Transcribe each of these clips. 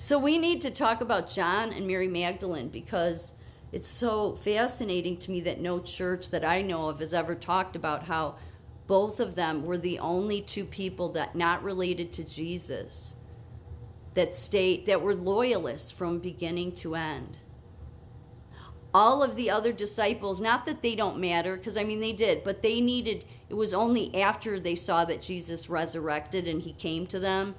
So we need to talk about John and Mary Magdalene because it's so fascinating to me that no church that I know of has ever talked about how both of them were the only two people that not related to Jesus that were loyalists from beginning to end. All of the other disciples, not that they don't matter, because I mean they did, but it was only after they saw that Jesus resurrected and he came to them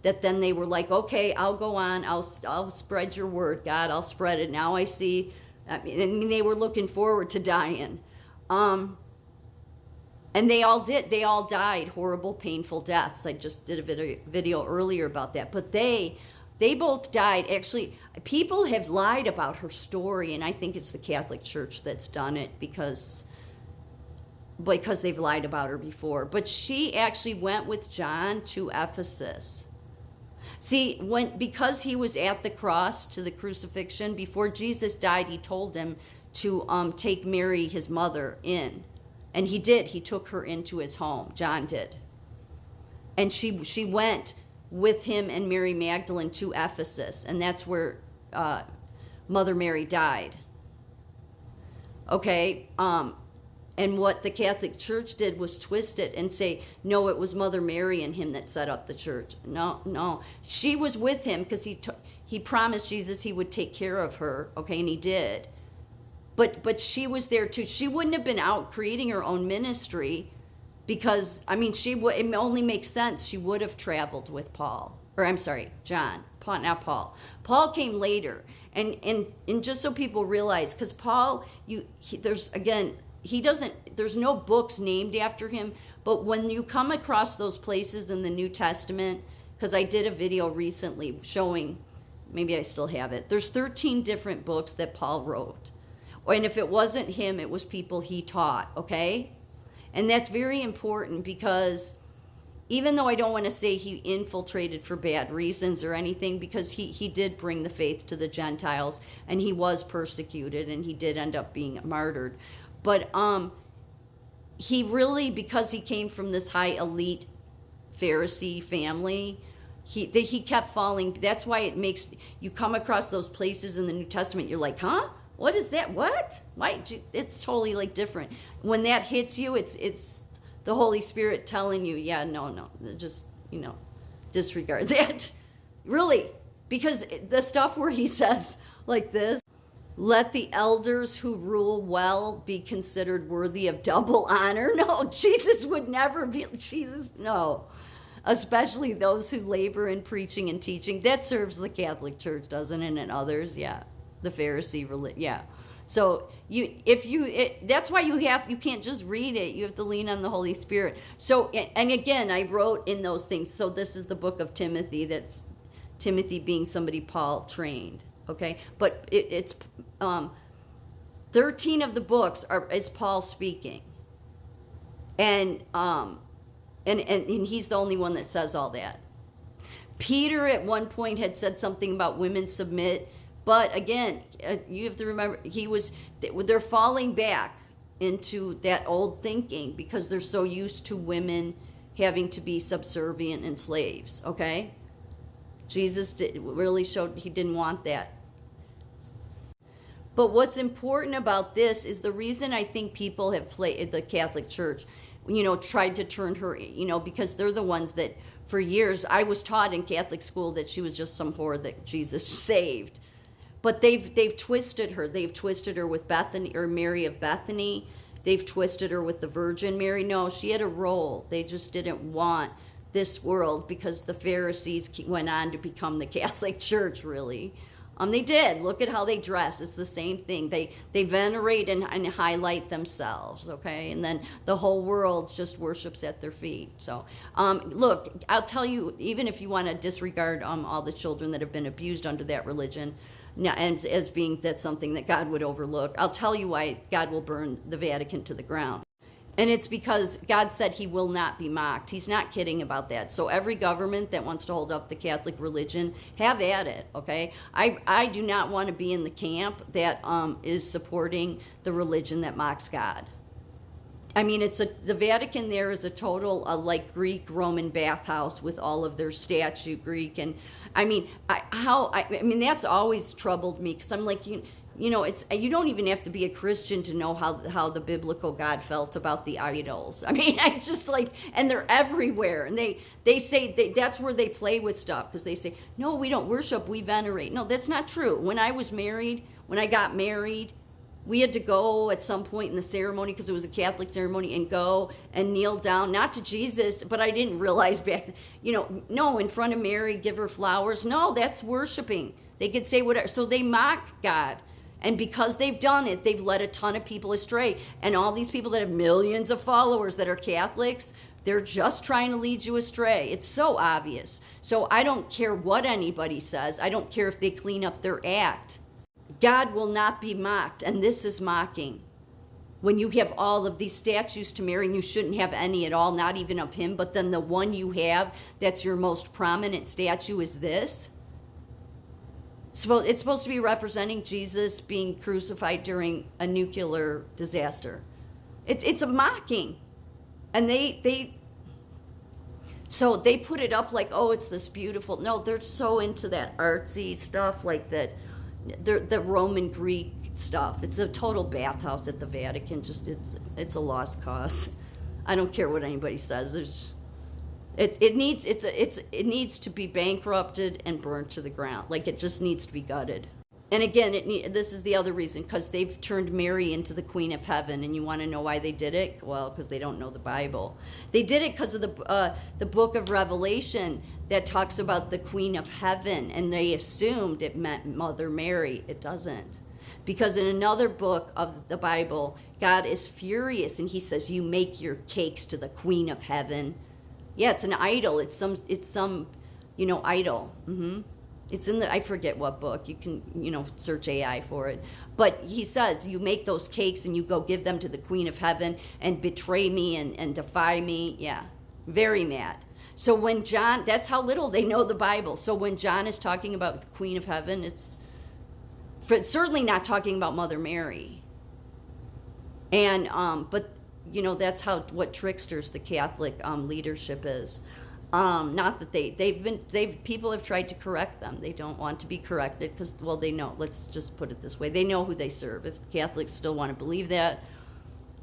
that then they were like, okay, I'll go on, I'll spread your word, God, I'll spread it. Now I see, I mean they were looking forward to dying. And they all died horrible, painful deaths. I just did a video earlier about that. But they both died. Actually, people have lied about her story, and I think it's the Catholic Church that's done it because they've lied about her before. But she actually went with John to Ephesus. See, because he was at the cross to the crucifixion, before Jesus died, he told them to take Mary, his mother, in. And he did. He took her into his home. John did. And she went with him and Mary Magdalene to Ephesus. And that's where Mother Mary died. Okay. And what the Catholic Church did was twist it and say, no, it was Mother Mary and him that set up the church. No. She was with him because he promised Jesus he would take care of her. Okay, and he did. But she was there too. She wouldn't have been out creating her own ministry because, I mean, it only makes sense. She would have traveled with John, not Paul. Paul came later. And just so people realize, because Paul, there's no books named after him, but when you come across those places in the New Testament, because I did a video recently showing, maybe I still have it, there's 13 different books that Paul wrote. And if it wasn't him, it was people he taught, okay? And that's very important because even though I don't want to say he infiltrated for bad reasons or anything, because he did bring the faith to the Gentiles and he was persecuted and he did end up being martyred. But he really, because he came from this high elite Pharisee family, he kept falling. That's why it makes, you come across those places in the New Testament, you're like, huh? What is that? What? Why? It's totally like different. When that hits you, it's the Holy Spirit telling you, yeah, no, just, disregard that. Really. Because the stuff where he says like this, let the elders who rule well be considered worthy of double honor. No, Jesus would never be, no. Especially those who labor in preaching and teaching. That serves the Catholic Church, doesn't it? And others, yeah. The Pharisee religion, yeah. So that's why you can't just read it. You have to lean on the Holy Spirit. So, and again, I wrote in those things. So this is the book of Timothy. That's Timothy being somebody Paul trained. Okay, but it's 13 of the books is Paul speaking, and he's the only one that says all that. Peter at one point had said something about women submit. But again, you have to remember, they're falling back into that old thinking because they're so used to women having to be subservient and slaves, okay? Jesus really showed he didn't want that. But what's important about this is the reason I think people have played the Catholic Church, tried to turn her, because they're the ones that for years, I was taught in Catholic school that she was just some whore that Jesus saved. But they've twisted her. They've twisted her with Bethany or Mary of Bethany. They've twisted her with the Virgin Mary. No, she had a role. They just didn't want this world because the Pharisees went on to become the Catholic Church, really. They did. Look at how they dress. It's the same thing. They venerate and highlight themselves, okay? And then the whole world just worships at their feet. So, look, I'll tell you, even if you want to disregard all the children that have been abused under that religion, and as being that's something that God would overlook, I'll tell you why God will burn the Vatican to the ground. And it's because God said he will not be mocked. He's not kidding about that. So every government that wants to hold up the Catholic religion, have at it, okay? I do not want to be in the camp that is supporting the religion that mocks God. I mean, the Vatican there is a total like Greek Roman bathhouse with all of their statue Greek, and I mean, I mean, that's always troubled me because I'm like, it's you don't even have to be a Christian to know how the biblical God felt about the idols. I mean, it's just like, and they're everywhere, and they say that's where they play with stuff because they say, no, we don't worship, we venerate. No, that's not true. When I got married, we had to go at some point in the ceremony because it was a Catholic ceremony and go and kneel down, not to Jesus, but I didn't realize back then, no, in front of Mary, give her flowers. No, that's worshiping. They could say whatever. So they mock God. And because they've done it, they've led a ton of people astray. And all these people that have millions of followers that are Catholics, they're just trying to lead you astray. It's so obvious. So I don't care what anybody says. I don't care if they clean up their act. God will not be mocked, and this is mocking. When you have all of these statues to Mary, and you shouldn't have any at all, not even of him, but then the one you have that's your most prominent statue is this. So it's supposed to be representing Jesus being crucified during a nuclear disaster. It's a mocking. And so they put it up like, oh, it's this beautiful. No, they're so into that artsy stuff like that. The Roman Greek stuff. It's a total bathhouse at the Vatican. Just it's a lost cause. I don't care what anybody says. It needs to be bankrupted and burnt to the ground. Like it just needs to be gutted. And again, this is the other reason, because they've turned Mary into the Queen of Heaven. And you want to know why they did it? Well, because they don't know the Bible. They did it because of the book of Revelation that talks about the Queen of Heaven, and they assumed it meant Mother Mary. It doesn't. Because in another book of the Bible, God is furious, and he says, you make your cakes to the Queen of Heaven. Yeah, it's an idol. It's some idol. It's in I forget what book. You can, search AI for it. But he says, you make those cakes and you go give them to the Queen of Heaven and betray me and defy me. Yeah, very mad. So when John, that's how little they know the Bible. So when John is talking about the Queen of Heaven, it's certainly not talking about Mother Mary. And, but, that's what tricksters the Catholic leadership is. Not that people have tried to correct them. They don't want to be corrected because, well, they know, let's just put it this way. They know who they serve. If Catholics still want to believe that,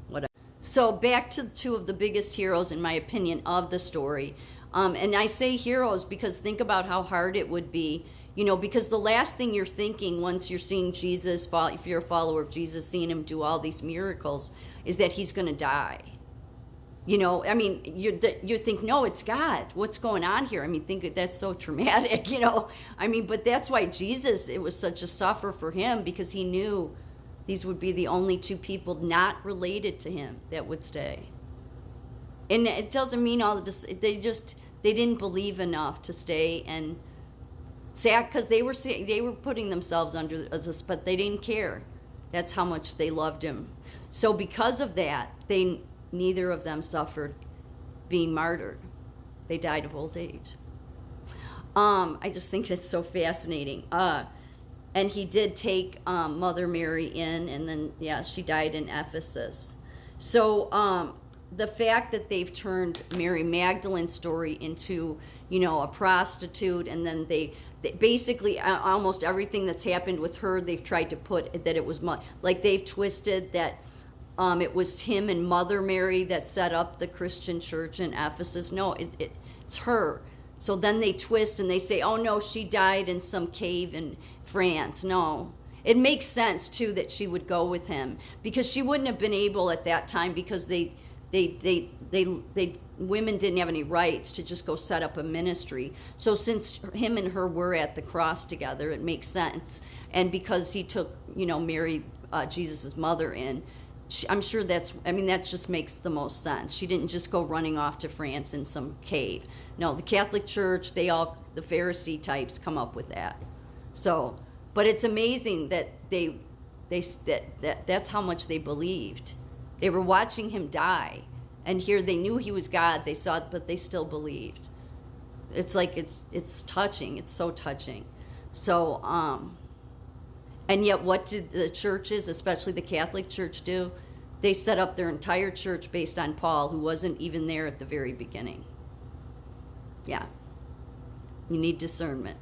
whatever. So back to two of the biggest heroes, in my opinion, of the story. And I say heroes because think about how hard it would be, because the last thing you're thinking once you're seeing Jesus, if you're a follower of Jesus, seeing him do all these miracles, is that he's going to die. I mean, you think, no, it's God. What's going on here? I mean, think that's so traumatic, I mean, but that's why Jesus, it was such a suffer for him, because he knew these would be the only two people not related to him that would stay. And it doesn't mean all this, they didn't believe enough to stay and say, because they were putting themselves under but they didn't care. That's how much they loved him. So because of that, neither of them suffered being martyred. They died of old age. I just think that's so fascinating. And he did take Mother Mary in, and then, she died in Ephesus. So the fact that they've turned Mary Magdalene's story into, a prostitute, and then they basically almost everything that's happened with her, they've tried to put that it was, like they've twisted that it was him and Mother Mary that set up the Christian church in Ephesus. No, it's her. So then they twist and they say, oh no, she died in some cave in France. No. It makes sense too that she would go with him, because she wouldn't have been able at that time, because women didn't have any rights to just go set up a ministry. So since him and her were at the cross together, it makes sense. And because he took, Mary, Jesus's mother in, I'm sure that just makes the most sense. She didn't just go running off to France in some cave. No, the Catholic Church, the Pharisee types come up with that. So, but it's amazing that that's how much they believed. They were watching him die, and here they knew he was God. They saw it, but they still believed. It's like it's touching. It's so touching. So, and yet what did the churches, especially the Catholic Church, do? They set up their entire church based on Paul, who wasn't even there at the very beginning. Yeah. You need discernment.